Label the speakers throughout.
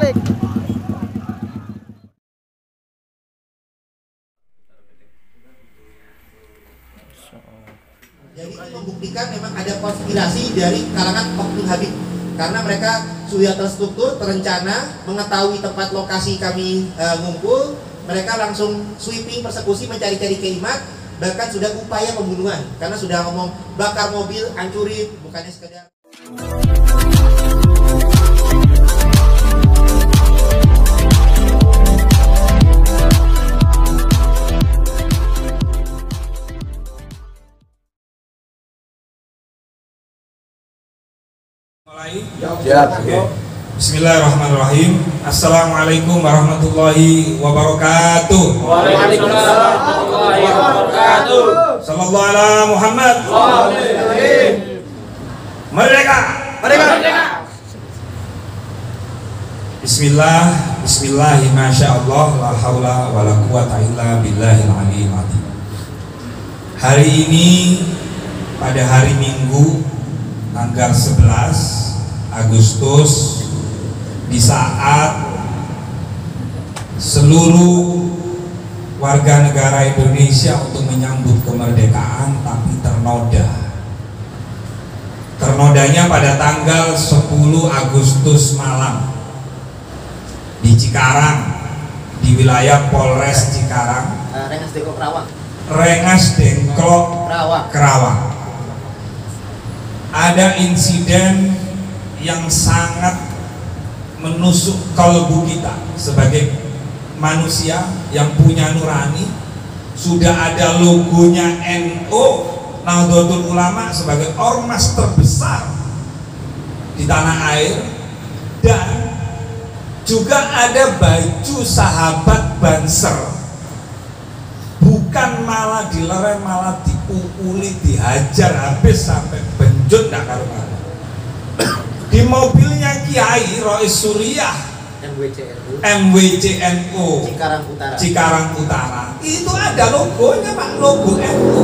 Speaker 1: Asik.
Speaker 2: Jadi ini membuktikan memang ada konspirasi dari kalangan Oknum Habib, karena mereka sudah terstruktur, terencana, mengetahui tempat lokasi kami ngumpul, mereka langsung sweeping, persekusi, mencari-cari keimat, bahkan sudah upaya pembunuhan, karena sudah ngomong bakar mobil, hancurin, bukannya sekedar.
Speaker 3: Bismillahirrahmanirrahim. Assalamualaikum warahmatullahi wabarakatuh.
Speaker 4: Waalaikumsalam warahmatullahi wabarakatuh.
Speaker 3: Sallallahu ala Muhammad. Merdeka.
Speaker 4: Merdeka.
Speaker 3: Bismillah, bismillah, masyaallah, la haula wala quwata illa billahil aliyil azim. Hari ini pada hari Minggu tanggal 11 Agustus, di saat seluruh warga negara Indonesia untuk menyambut kemerdekaan tapi ternodanya pada tanggal 10 Agustus malam di Cikarang, di wilayah Polres Cikarang, Rengas Dengklok Kerawang. Ada insiden yang sangat menusuk kalbu kita sebagai manusia yang punya nurani. Sudah ada logonya NU, Nahdlatul Ulama, sebagai ormas terbesar di tanah air, dan juga ada baju sahabat Banser. Bukan malah dilerem, malah dipukuli, dihajar habis sampai benjut nggak karu-karu. Di mobilnya Kiai Rois Suriah MWCNU Cikarang Utara itu ada logonya Pak, logo NU.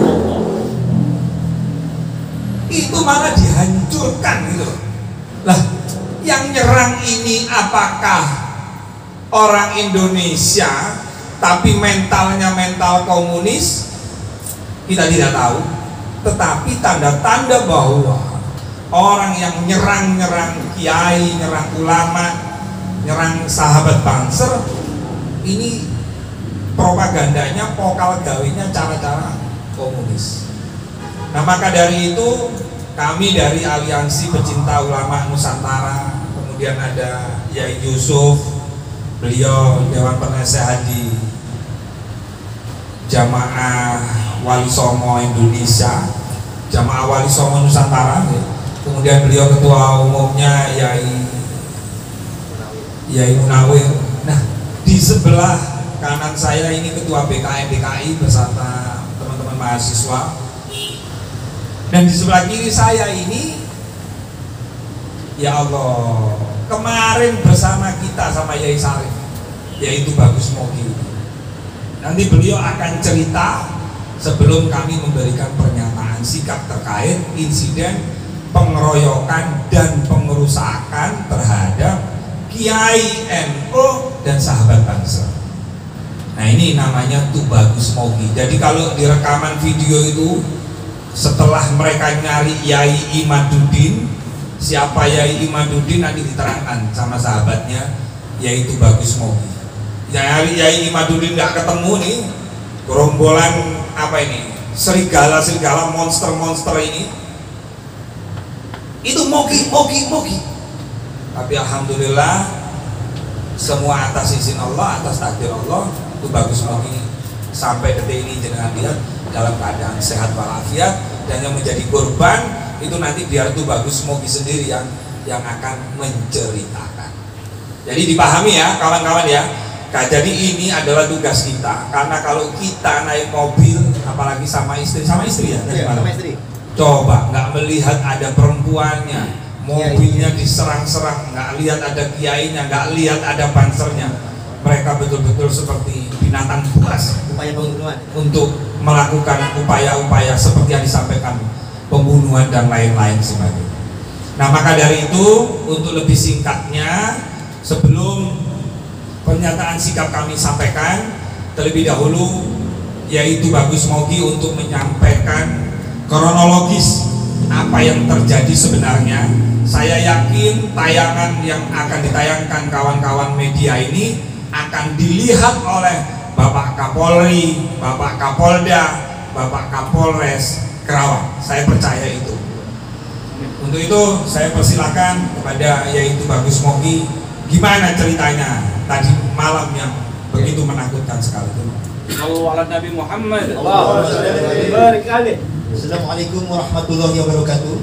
Speaker 3: Itu malah dihancurkan gitu. Lah, yang nyerang ini apakah orang Indonesia tapi mentalnya mental komunis? Kita tidak tahu. Tetapi tanda-tanda bahwa orang yang nyerang kiai, nyerang ulama, nyerang sahabat Banser, ini propagandanya, pokal gawinya cara-cara komunis. Nah, maka dari itu kami dari Aliansi Pecinta Ulama Nusantara, kemudian ada Yai Yusuf, beliau Dewan Penasehat di Jamaah Wali Songo Indonesia, Jamaah Wali Songo Nusantara, kemudian beliau ketua umumnya Yai Munawir. Nah, di sebelah kanan saya ini ketua BKM DKI beserta teman-teman mahasiswa, dan di sebelah kiri saya ini, ya Allah, kemarin bersama kita sama Yai Sarif, yaitu Bagus Mogi. Nanti beliau akan cerita sebelum kami memberikan pernyataan sikap terkait insiden pengeroyokan dan pengerusakan terhadap Kiai NU dan sahabat Banser. Nah, ini namanya Bagus Mogi. Jadi kalau di rekaman video itu, setelah mereka nyari Yai Imaduddin, siapa Yai Imaduddin nanti diterangkan sama sahabatnya, yaitu Bagus Mogi. Yai Imaduddin nggak ketemu nih, gerombolan apa ini, serigala monster ini, itu Mogi. Tapi alhamdulillah semua atas izin Allah, atas takdir Allah, itu Bagus Mogi sampai detik ini jenengan lihat dalam keadaan sehat walafiat, dan yang menjadi korban itu nanti biar itu Bagus Mogi sendiri yang akan menceritakan. Jadi dipahami ya kawan-kawan ya. Nah, jadi ini adalah tugas kita, karena kalau kita naik mobil apalagi sama istri ya, sama istri. Coba nggak melihat ada perempuannya, mobilnya diserang-serang, nggak lihat ada kiainya, nggak lihat ada bansernya, mereka betul-betul seperti binatang buas, upaya pembunuhan, untuk melakukan upaya-upaya seperti yang disampaikan, pembunuhan dan lain-lain sebagainya. Nah, maka dari itu, untuk lebih singkatnya, sebelum pernyataan sikap kami sampaikan, terlebih dahulu yaitu Bagus Mogi untuk menyampaikan kronologis apa yang terjadi sebenarnya. Saya yakin tayangan yang akan ditayangkan kawan-kawan media ini akan dilihat oleh Bapak Kapolri, Bapak Kapolda, Bapak Kapolres Kerawang. Saya percaya itu. Untuk itu saya persilakan kepada yaitu Bagus Mogi, gimana ceritanya tadi malam yang begitu menakutkan sekali itu.
Speaker 4: Sallu ala Nabi Muhammad.
Speaker 2: Assalamualaikum warahmatullahi wabarakatuh.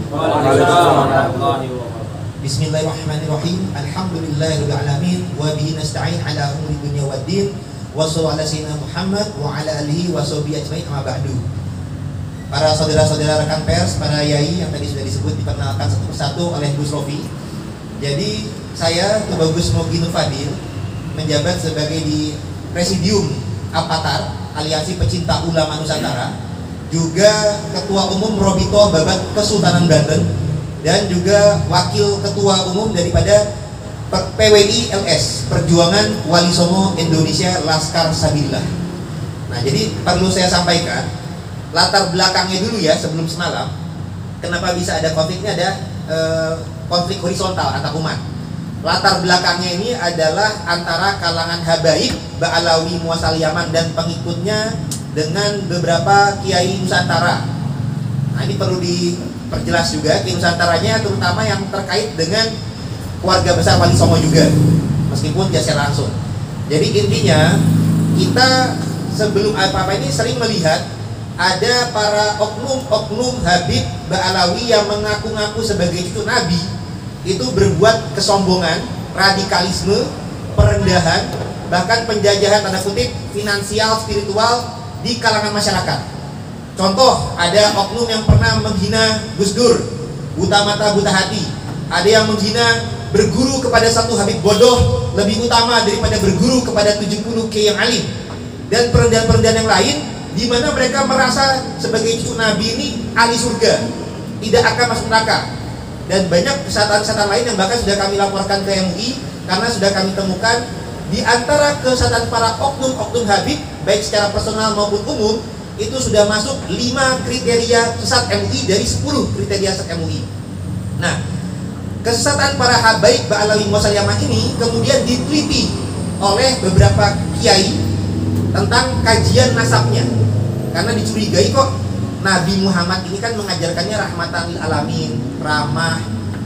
Speaker 2: Bismillahirrahmanirrahim. Alhamdulillahirabbil alamin wa bihi nasta'in ala umuri dunya waddin. Wassallallahu ala sayyidina Muhammad wa ala alihi washabihi ajmain, amma ba'du. Para saudara-saudara rekan pers, para yai yang tadi sudah disebut, diperkenalkan satu persatu oleh Gus Rofi. Jadi saya Bagus Mogi Nur Fadil menjabat sebagai di Presidium Apatar, Aliansi Pecinta Ulama Nusantara, juga Ketua Umum Robito Babat Kesultanan Banten, dan juga Wakil Ketua Umum daripada PWI LS, Perjuangan Wali Songo Indonesia Laskar Sabilillah. Nah, jadi perlu saya sampaikan latar belakangnya dulu ya sebelum semalam. Kenapa bisa ada konfliknya? Ada konflik horizontal antar umat. Latar belakangnya ini adalah antara kalangan habaib Ba'alawi Muasal Yaman dan pengikutnya dengan beberapa kiai Nusantara. Nah, ini perlu diperjelas juga kiai Nusantaranya, terutama yang terkait dengan keluarga besar Wali Songo juga, meskipun tidak secara langsung. Jadi intinya kita sebelum apa-apa ini sering melihat ada para oknum-oknum Habib Ba'alawi yang mengaku-ngaku sebagai cucu Nabi itu berbuat kesombongan, radikalisme, perendahan, bahkan penjajahan tanda kutip finansial, spiritual di kalangan masyarakat. Contoh, ada oknum yang pernah menghina Gus Dur, buta mata buta hati. Ada yang menghina berguru kepada satu Habib bodoh lebih utama daripada berguru kepada 70 kiai yang alim, dan perendahan-perendahan yang lain di mana mereka merasa sebagai cucu Nabi ini ahli surga, tidak akan masuk neraka. Dan banyak kesalahan-kesalahan lain yang bahkan sudah kami laporkan ke MUI karena sudah kami temukan di antara kesalahan para oknum-oknum Habib baik secara personal maupun umum itu sudah masuk 5 kriteria sesat MUI dari 10 kriteria sesat MUI. Nah, kesesatan para habaib Ba'alawi Muasal Yaman ini kemudian diteliti oleh beberapa kiai tentang kajian nasabnya, karena dicurigai kok Nabi Muhammad ini kan mengajarkannya rahmatan lil alamin, ramah,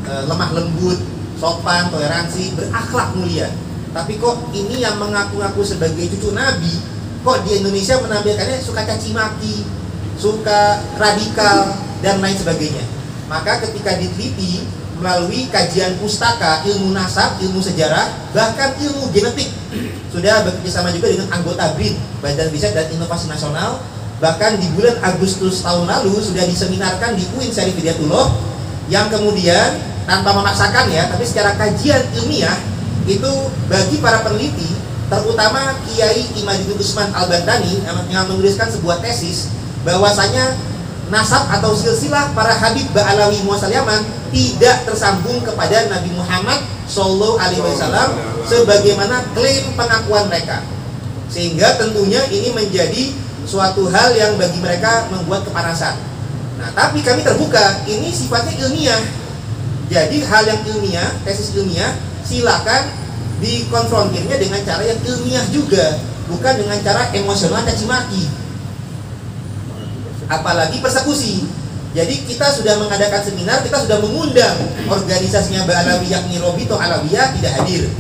Speaker 2: lemah lembut, sopan, toleransi, berakhlak mulia. Tapi kok ini yang mengaku-ngaku sebagai cucu Nabi, kok di Indonesia menampilkannya suka caci maki, suka radikal, dan lain sebagainya. Maka ketika diteliti melalui kajian pustaka, ilmu nasab, ilmu sejarah, bahkan ilmu genetik, sudah bekerjasama juga dengan anggota BRIN, Badan Riset dan Inovasi Nasional. Bahkan di bulan Agustus tahun lalu sudah diseminarkan di UIN Syarif Hidayatullah, yang kemudian tanpa memaksakan ya, tapi secara kajian ilmiah itu bagi para peneliti, terutama Kiai Imaduddin Usman Al-Bantani yang menuliskan sebuah tesis bahwasanya nasab atau silsilah para Habib Ba'alawi Muasal Yaman tidak tersambung kepada Nabi Muhammad Sallallahu Alaihi Wasallam sebagaimana klaim pengakuan mereka, sehingga tentunya ini menjadi suatu hal yang bagi mereka membuat kepanasan. Nah, tapi kami terbuka, ini sifatnya ilmiah. Jadi hal yang ilmiah, tesis ilmiah, silakan dikonfrontirnya dengan cara yang ilmiah juga, bukan dengan cara emosional caci maki, apalagi persekusi. Jadi kita sudah mengadakan seminar, kita sudah mengundang organisasinya Ba'alawi yakni Robito Alawiyah tidak hadir.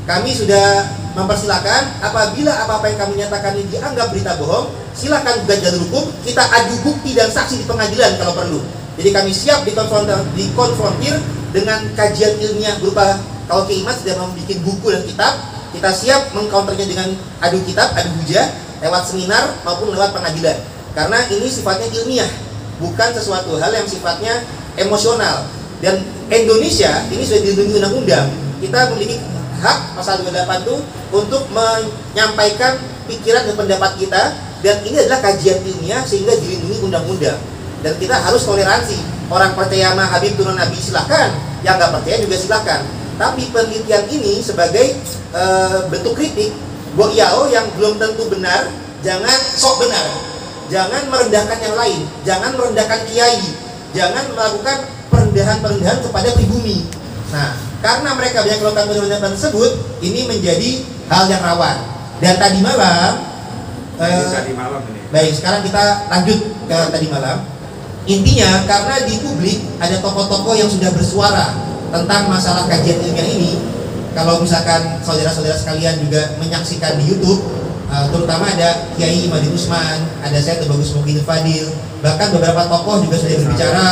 Speaker 2: Kami sudah mempersilahkan apabila apa-apa yang kami nyatakan ini dianggap berita bohong, silakan gugat jalur hukum, kita adu bukti dan saksi di pengadilan kalau perlu. Jadi kami siap dikonfrontir dengan kajian ilmiah berupa, kalau Kiai Imat sudah membuat buku dan kitab, kita siap mengcounternya dengan adu kitab, adu hujah lewat seminar maupun lewat pengadilan. Karena ini sifatnya ilmiah, bukan sesuatu hal yang sifatnya emosional. Dan Indonesia ini sudah dilindungi undang-undang. Kita memiliki hak pasal 28 itu untuk menyampaikan pikiran dan pendapat kita, dan ini adalah kajian ilmiah sehingga dilindungi undang-undang. Dan kita harus toleransi. Orang percaya sama Habib turun Nabi silahkan, yang nggak percaya juga silahkan. Tapi penelitian ini sebagai bentuk kritik Goyao yang belum tentu benar, jangan sok benar, jangan merendahkan yang lain, jangan merendahkan kiai, jangan melakukan perendahan-perendahan kepada pribumi. Nah, karena mereka banyak melakukan perendahan tersebut, ini menjadi hal yang rawan. Dan tadi malam, baik, sekarang kita lanjut ke tadi malam. Intinya, karena di publik ada tokoh-tokoh yang sudah bersuara tentang masalah kajian ilmiah ini. Kalau misalkan saudara-saudara sekalian juga menyaksikan di YouTube, terutama ada Kiai Imadil Usman, ada saya Bagus Mukmin Fadil, bahkan beberapa tokoh juga sudah berbicara,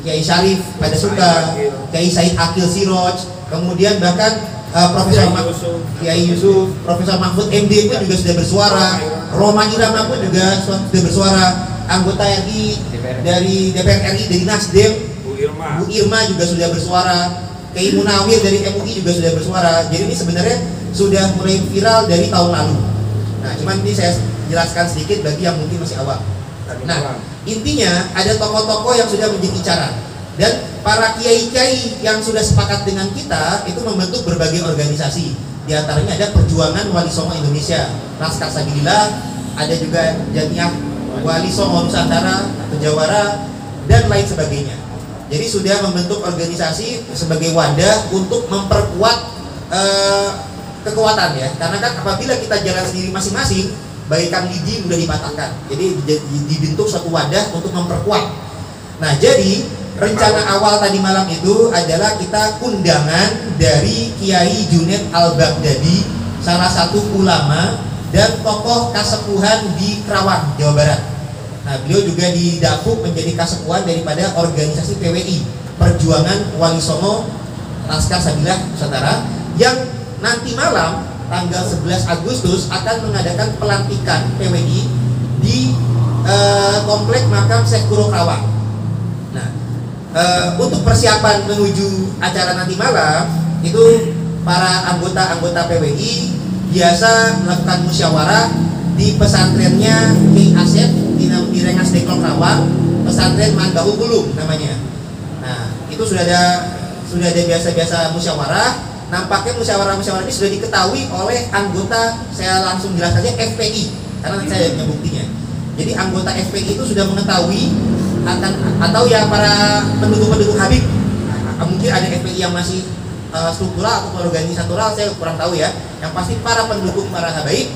Speaker 2: Kiai Syarif pada Suka, Kiai Said Akil Siroj, kemudian bahkan Profesor Kiai Yusuf, Profesor Mahfud MD pun juga sudah bersuara, Roma Irama pun juga sudah bersuara, anggota RI dari DPR RI dari Nasdem, Bu Irma juga sudah bersuara, Kiai Munawir dari MUI juga sudah bersuara. Jadi ini sebenarnya sudah mulai viral dari tahun lalu. Nah, cuman ini saya jelaskan sedikit bagi yang mungkin masih awam. Nah, intinya ada tokoh-tokoh yang sudah menjadi incaran, dan para kiai-kiai yang sudah sepakat dengan kita itu membentuk berbagai organisasi. Di antaranya ada Perjuangan Wali Songo Indonesia, Laskar Sabilillah, ada juga Jamiah Wali Songo Nusantara atau Jawara, dan lain sebagainya. Jadi sudah membentuk organisasi sebagai wadah untuk memperkuat kekuatan ya. Karena kan apabila kita jalan sendiri masing-masing, bagaikan lidi mudah dipatahkan. Jadi dibentuk suatu wadah untuk memperkuat. Nah, jadi rencana awal tadi malam itu adalah kita undangan dari Kiai Junaid Al-Baghdadi, salah satu ulama dan tokoh kasepuhan di Kerawang, Jawa Barat. Nah, beliau juga didapuk menjadi kasepuhan daripada organisasi PWI, Perjuangan Wali Songo Laskar Sabilillah Nusantara, yang nanti malam tanggal 11 Agustus akan mengadakan pelantikan PWI di Komplek Makam Syekh Guru Kerawang. Nah, untuk persiapan menuju acara nanti malam itu para anggota-anggota PWI biasa melakukan musyawarah di pesantrennya Kiai Asep di Rengas Dengklok Kerawang, pesantren Manbahu Bulung namanya. Nah, itu sudah ada biasa-biasa musyawarah. Nampaknya musyawarah ini sudah diketahui oleh anggota, saya langsung jelas saja, FPI, karena nanti saya punya buktinya. Jadi anggota FPI itu sudah mengetahui akan, atau ya para pendukung Habib. Mungkin ada FPI yang masih struktural atau organisatoral, saya kurang tahu ya. Yang pasti para pendukung para habaib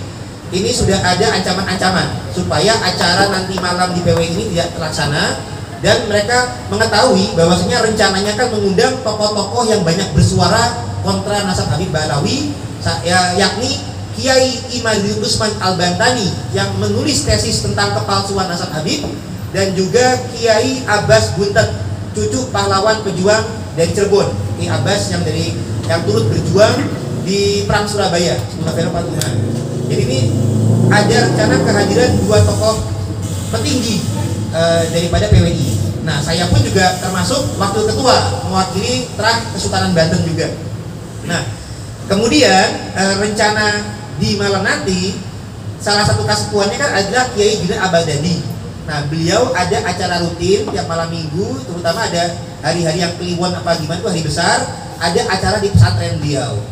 Speaker 2: ini sudah ada ancaman-ancaman supaya acara nanti malam di PWI ini tidak terlaksana, dan mereka mengetahui bahwasanya rencananya kan mengundang tokoh-tokoh yang banyak bersuara kontra nasab Habib Balawi, yakni Kiai Imadil Usman Al-Bantani yang menulis tesis tentang kepalsuan nasab Habib, dan juga Kiai Abbas Buntet, cucu pahlawan pejuang dari Cirebon, Kiai Abbas yang turut berjuang di Perang Surabaya 10 November 45. Jadi ini ada rencana kehadiran dua tokoh petinggi daripada PWI. Nah, saya pun juga termasuk wakil ketua mewakili Trah Kesultanan Banten juga. Nah, kemudian rencana di malam nanti salah satu kasepuannya kan adalah Kiai Junaid Al-Baghdadi. Nah, beliau ada acara rutin tiap malam minggu, terutama ada hari-hari yang kliwon apa gimana itu hari besar, ada acara di pesantren beliau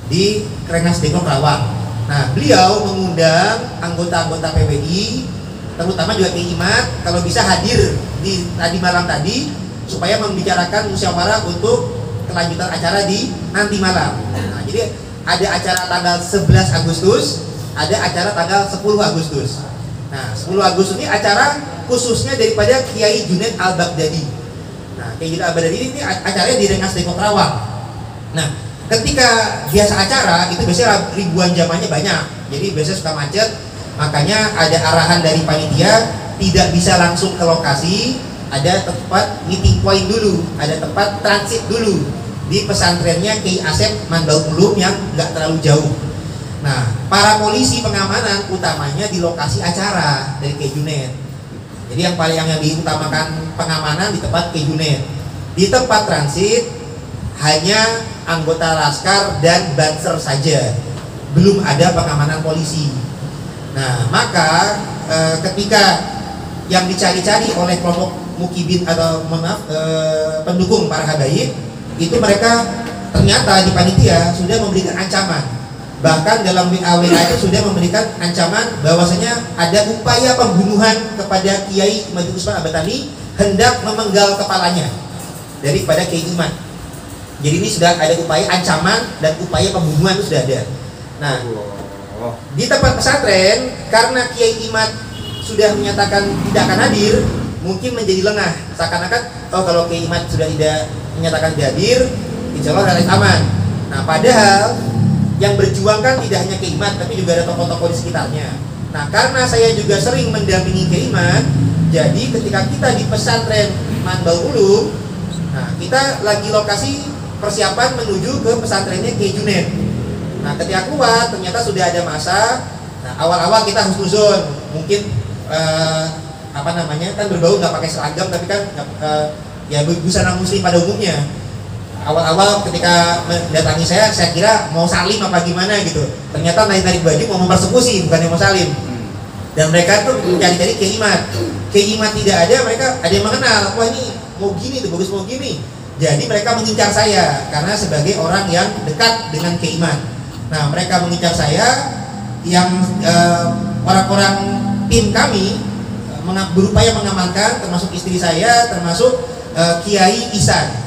Speaker 2: di Rengas Dengklok Kerawang. Nah, beliau mengundang anggota-anggota PWI, terutama juga Kiai Imad, kalau bisa hadir di tadi malam tadi supaya membicarakan musyawarah untuk kelanjutan acara di nanti malam. Nah, jadi ada acara tanggal 11 Agustus, ada acara tanggal 10 Agustus. Nah, 10 Agustus ini acara khususnya daripada Kiai Junaid Al-Baghdadi. Nah, Kiai Junaid Al-Baghdadi ini acaranya di Rengas Dengklok Kerawang. Nah, ketika biasa acara itu biasanya ribuan jamaahnya banyak, jadi biasanya suka macet. Makanya ada arahan dari panitia tidak bisa langsung ke lokasi, ada tempat meeting point dulu, ada tempat transit dulu di pesantrennya Kiai Asep Manbahu Bulung yang nggak terlalu jauh. Nah, para polisi pengamanan utamanya di lokasi acara dari Kiai Junaid. Jadi yang diutamakan pengamanan di tempat Kiai Junaid. Di tempat transit hanya anggota laskar dan banser saja, belum ada pengamanan polisi. Nah, maka ketika yang dicari-cari oleh kelompok mukibin atau pendukung para habaib itu, mereka ternyata di panitia sudah memberikan ancaman. Bahkan dalam WA itu sudah memberikan ancaman bahwasanya ada upaya pembunuhan kepada Kiai Maju Usman Abatani, hendak memenggal kepalanya daripada Kiai Iman. Jadi ini sudah ada upaya ancaman dan upaya pembunuhan itu sudah ada. Nah, di tempat pesantren karena Kiai Iman sudah menyatakan tidak akan hadir, mungkin menjadi lengah. Seakan-akan kalau Kiai Iman sudah tidak menyatakan tidak hadir, insya Allah relatif aman. Nah, padahal yang berjuang kan tidak hanya Kiai Iman, tapi juga ada tokoh-tokoh di sekitarnya. Nah, karena saya juga sering mendampingi Kiai Iman, jadi ketika kita di pesantren Manbaul Ulum, nah kita lagi lokasi persiapan menuju ke pesantrennya Kiai Junaid. Nah, ketika keluar ternyata sudah ada masa. Nah, awal-awal kita husnuzon, mungkin kan berbau nggak pakai seragam, tapi kan ya busana muslim pada umumnya. Awal-awal ketika mendatangi saya kira mau salim apa gimana gitu. Ternyata naik-naik baju mau mempersekusi, bukan yang mau salim. Dan mereka tuh mencari-cari Kiai Iman. Kiai Iman tidak ada, mereka ada yang mengenal. Wah, ini mau gini tuh, bagus mau gini. Jadi mereka mengincar saya karena sebagai orang yang dekat dengan Kiai Iman. Nah, mereka mengincar saya, yang orang-orang tim kami berupaya mengamankan, termasuk istri saya, termasuk Kiai Ihsan.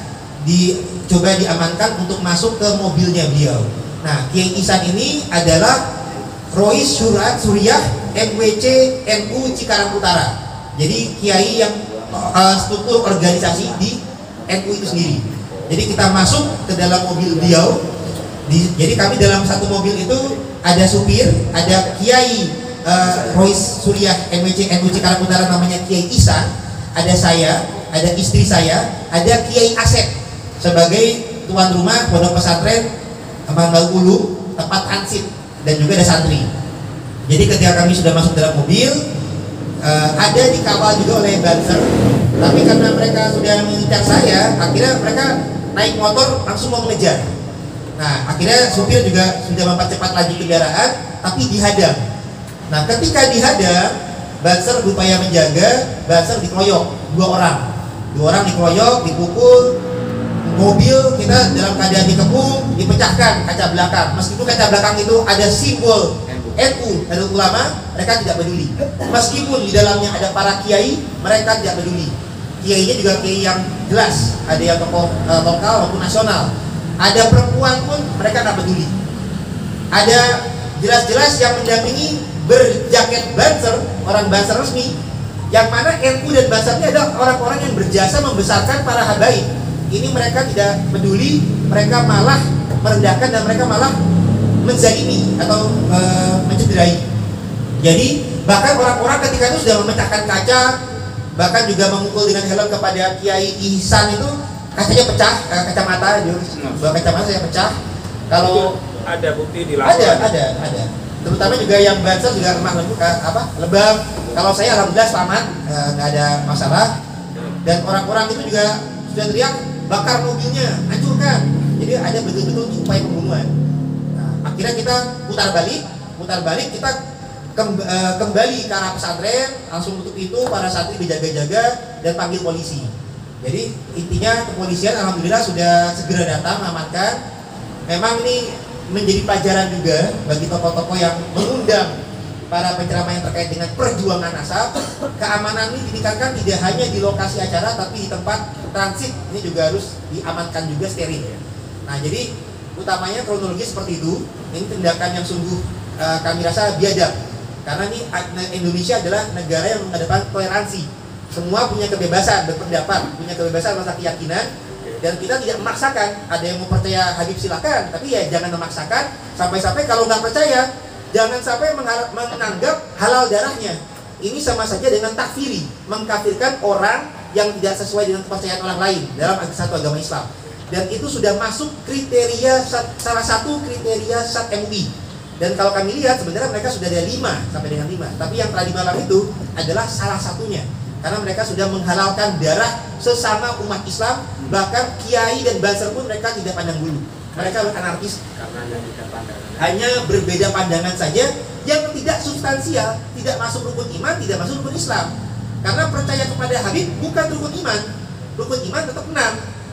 Speaker 2: Coba diamankan untuk masuk ke mobilnya beliau. Nah, Kiai Ihsan ini adalah Rois Suriah MWC NU Cikarang Utara. Jadi Kiai yang struktur organisasi di NU itu sendiri. Jadi kita masuk ke dalam mobil beliau. Jadi kami dalam satu mobil itu ada supir, ada Kiai Rois Suriah MWC NU Cikarang Utara namanya Kiai Ihsan, ada saya, ada istri saya, ada Kiai Asep sebagai tuan rumah pondok pesantren Manbaul Ulum tempat transit, dan juga ada santri. Jadi ketika kami sudah masuk dalam mobil, ada dikawal juga oleh banser, tapi karena mereka sudah mengincar saya, akhirnya mereka naik motor langsung mau mengejar. Nah, akhirnya supir juga sudah mempercepat laju kendaraan, tapi dihadang. Nah, ketika dihadang, banser berupaya menjaga, banser dikeroyok, dua orang dikeroyok, dipukul. Mobil kita dalam keadaan dikepung, dipecahkan kaca belakang. Meskipun kaca belakang itu ada simbol NU, Nahdlatul Ulama, mereka tidak peduli. Meskipun di dalamnya ada para kiai, mereka tidak peduli. Kiainya juga kiai yang jelas, ada yang tokoh lokal maupun nasional. Ada perempuan pun mereka tidak peduli. Ada jelas-jelas yang mendampingi berjaket banser, orang banser resmi, yang mana NU dan bansernya adalah orang-orang yang berjasa membesarkan para habaib. Ini mereka tidak peduli, mereka malah merendahkan dan mereka malah menzalimi atau mencederai. Jadi bahkan orang-orang ketika itu sudah memecahkan kaca, bahkan juga memukul dengan helm kepada Kiai Ihsan itu, kacanya pecah, kacamata, dua kacamata saya pecah. Kalau
Speaker 4: ada bukti di laporan.
Speaker 2: Ada. Terutama juga yang banser juga lemah lebam. Kalau saya alhamdulillah selamat, nggak ada masalah. Dan orang-orang itu juga sudah teriak, bakar mobilnya, hancurkan. Jadi ada betul-betul upaya pembunuhan. Nah, akhirnya kita putar balik, kita kembali ke arah pesantren, langsung tutup itu, para santri dijaga-jaga dan panggil polisi. Jadi intinya kepolisian alhamdulillah sudah segera datang mengamankan. Memang ini menjadi pelajaran juga bagi tokoh-tokoh yang mengundang para penceramah yang terkait dengan perjuangan nasab. Keamanan ini ditingkatkan tidak hanya di lokasi acara, tapi di tempat transit ini juga harus diamankan juga, steril ya. Nah, jadi utamanya kronologis seperti itu. Ini tindakan yang sungguh kami rasa biadab, karena ini Indonesia adalah negara yang mengedepankan toleransi. Semua punya kebebasan berpendapat, punya kebebasan masa keyakinan, dan kita tidak memaksakan. Ada yang mau percaya Habib silakan, tapi ya jangan memaksakan. Sampai-sampai kalau nggak percaya, jangan sampai menganggap halal darahnya. Ini sama saja dengan takfiri, mengkafirkan orang yang tidak sesuai dengan kepercayaan orang lain dalam satu agama Islam. Dan itu sudah masuk kriteria, salah satu kriteria SAT MUI. Dan kalau kami lihat sebenarnya mereka sudah ada 5 sampai dengan 5. Tapi yang telah dimalam itu adalah salah satunya. Karena mereka sudah menghalalkan darah sesama umat Islam. Bahkan kiai dan banser pun mereka tidak pandang bulu. Mereka anarkis
Speaker 4: Karena yang kita pandang
Speaker 2: hanya berbeda pandangan saja yang tidak substansial, tidak masuk rukun iman, tidak masuk rukun Islam. Karena percaya kepada Habib bukan rukun iman tetap 6.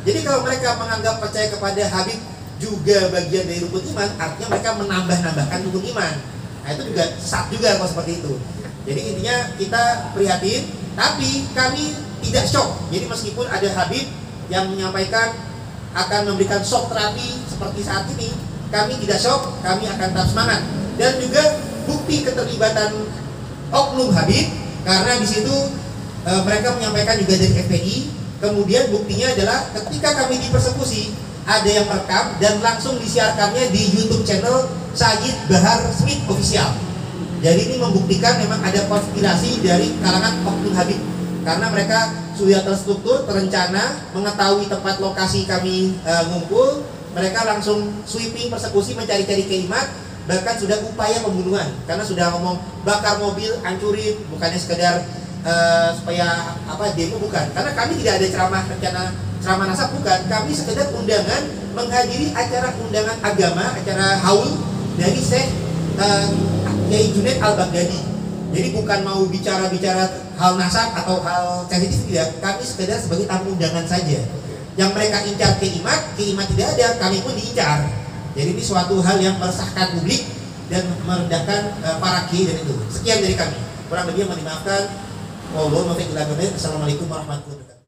Speaker 2: Jadi kalau mereka menganggap percaya kepada Habib juga bagian dari rukun iman, artinya mereka menambah-nambahkan rukun iman. Nah itu juga sesat juga kalau seperti itu. Jadi intinya kita prihatin, tapi kami tidak shock. Jadi meskipun ada Habib yang menyampaikan akan memberikan shock terapi seperti saat ini, kami tidak shock, kami akan tetap semangat. Dan juga bukti keterlibatan oknum Habib, karena di situ mereka menyampaikan juga dari FPI. Kemudian buktinya adalah ketika kami dipersekusi, ada yang merekam dan langsung disiarkannya di YouTube channel Sayyid Bahar Smith Official. Jadi ini membuktikan memang ada konspirasi dari kalangan oknum Habib, karena mereka sudah terstruktur, terencana, mengetahui tempat lokasi kami ngumpul, mereka langsung sweeping, persekusi, mencari-cari keimat, bahkan sudah upaya pembunuhan, karena sudah ngomong bakar mobil, hancurin, bukannya sekedar supaya demo, bukan, karena kami tidak ada ceramah nasab, bukan, kami sekedar undangan menghadiri acara undangan agama, acara haul dari Syekh Kiai Junaid Al-Baghdadi. Jadi bukan mau bicara-bicara hal nasab atau hal sensitif, tidak, kami sekedar sebagai tamu undangan saja. Yang mereka incar keimat tidak ada, kami pun diincar. Jadi ini suatu hal yang meresahkan publik dan merendahkan para kiai dan itu. Sekian dari kami, kurang lebih yang dimaafkan. Assalamualaikum warahmatullahi wabarakatuh.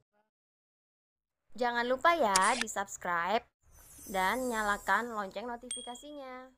Speaker 1: Jangan lupa ya di subscribe dan nyalakan lonceng notifikasinya.